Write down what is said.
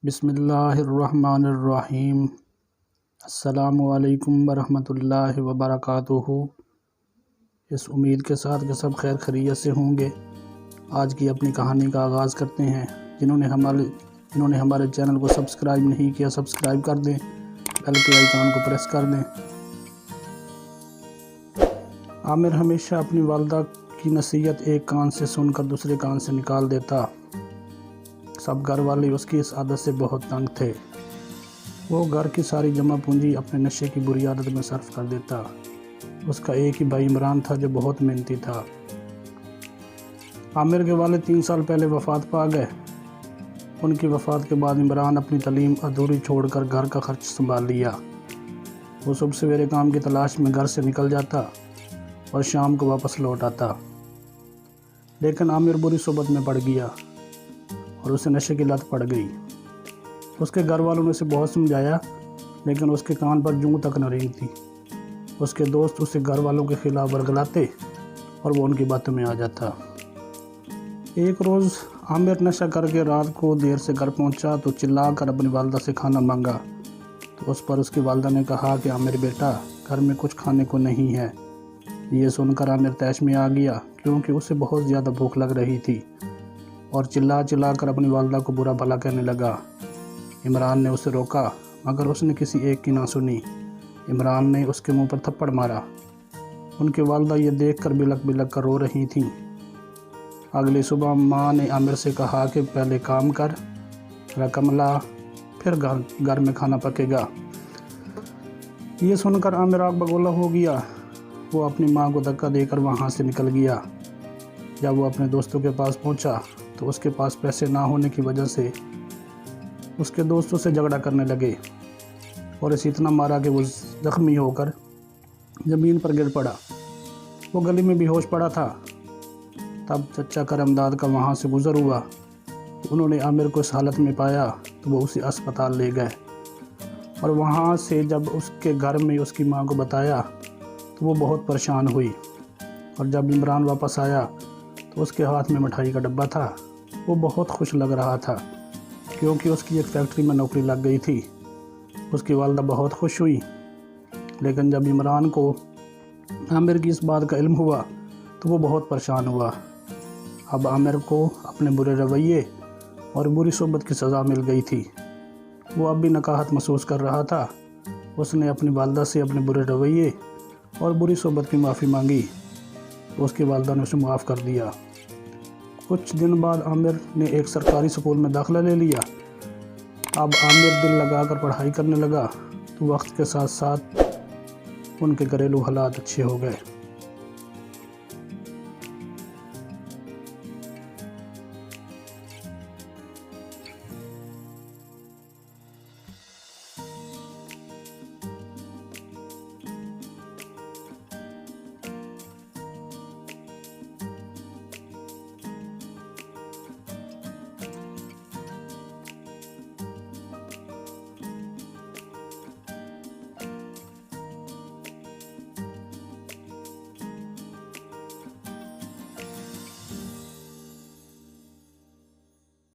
बिस्मिल्लाहिर्रहमानिर्रहीम। अस्सलामुअलैकुम वरहमतुल्लाहि वबरकातुहू। इस उम्मीद के साथ कि सब खैर खैरियत से होंगे, आज की अपनी कहानी का आगाज़ करते हैं। जिन्होंने हमारे चैनल को सब्सक्राइब नहीं किया, सब्सक्राइब कर दें, बेल के आइकॉन को प्रेस कर दें। आमिर हमेशा अपनी वालिदा की नसीहत एक कान से सुनकर दूसरे कान से निकाल देता। सब घर वाले उसकी इस आदत से बहुत तंग थे। वो घर की सारी जमा पूंजी अपने नशे की बुरी आदत में सर्फ कर देता। उसका एक ही भाई इमरान था जो बहुत मेहनती था। आमिर के वालिद 3 साल पहले वफ़ात पा गए। उनकी वफ़ात के बाद इमरान अपनी तालीम अधूरी छोड़कर घर का खर्च संभाल लिया। वो सुबह सवेरे काम की तलाश में घर से निकल जाता और शाम को वापस लौट आता। लेकिन आमिर बुरी सोबत में पड़ गया और उसे नशे की लत पड़ गई। उसके घर वालों ने उसे बहुत समझाया, लेकिन उसके कान पर जूं तक न रेंगती। उसके दोस्त उसे घर वालों के खिलाफ वर्गलाते और वो उनकी बातों में आ जाता। एक रोज़ आमिर नशा करके रात को देर से घर पहुंचा तो चिल्लाकर अपनी वालिदा से खाना मांगा। तो उस पर उसकी वालिदा ने कहा कि आमिर बेटा, घर में कुछ खाने को नहीं है। ये सुनकर आमिर तैश में आ गया, क्योंकि उसे बहुत ज़्यादा भूख लग रही थी, और चिल्ला कर अपनी वालिदा को बुरा भला कहने लगा। इमरान ने उसे रोका, मगर उसने किसी एक की ना सुनी। इमरान ने उसके मुंह पर थप्पड़ मारा। उनकी वालिदा ये देखकर बिलक बिलक कर रो रही थीं। अगली सुबह माँ ने आमिर से कहा कि पहले काम कर, रकम ला, फिर घर में खाना पकेगा। ये सुनकर आमिर आग बगोला हो गया। वो अपनी माँ को धक्का देकर वहाँ से निकल गया। जब वो अपने दोस्तों के पास पहुँचा तो उसके पास पैसे ना होने की वजह से उसके दोस्तों से झगड़ा करने लगे और इसे इतना मारा कि वो ज़ख्मी होकर ज़मीन पर गिर पड़ा। वो गली में बेहोश पड़ा था। तब चचा करमदाद का वहाँ से गुज़र हुआ तो उन्होंने आमिर को इस हालत में पाया तो वो उसे अस्पताल ले गए। और वहाँ से जब उसके घर में उसकी माँ को बताया तो वो बहुत परेशान हुई। और जब इमरान वापस आया तो उसके हाथ में मिठाई का डब्बा था। वो बहुत खुश लग रहा था, क्योंकि उसकी एक फैक्ट्री में नौकरी लग गई थी। उसकी वालिदा बहुत खुश हुई। लेकिन जब इमरान को आमिर की इस बात का इल्म हुआ तो वो बहुत परेशान हुआ। अब आमिर को अपने बुरे रवैये और बुरी सोबत की सज़ा मिल गई थी। वो अब भी नकाहत महसूस कर रहा था। उसने अपनी वालिदा से अपने बुरे रवैये और बुरी सोबत की माफ़ी मांगी तो उसकी वालिदा ने उसे माफ़ कर दिया। कुछ दिन बाद आमिर ने एक सरकारी स्कूल में दाखिला ले लिया। अब आमिर दिल लगाकर पढ़ाई करने लगा तो वक्त के साथ साथ उनके घरेलू हालात अच्छे हो गए।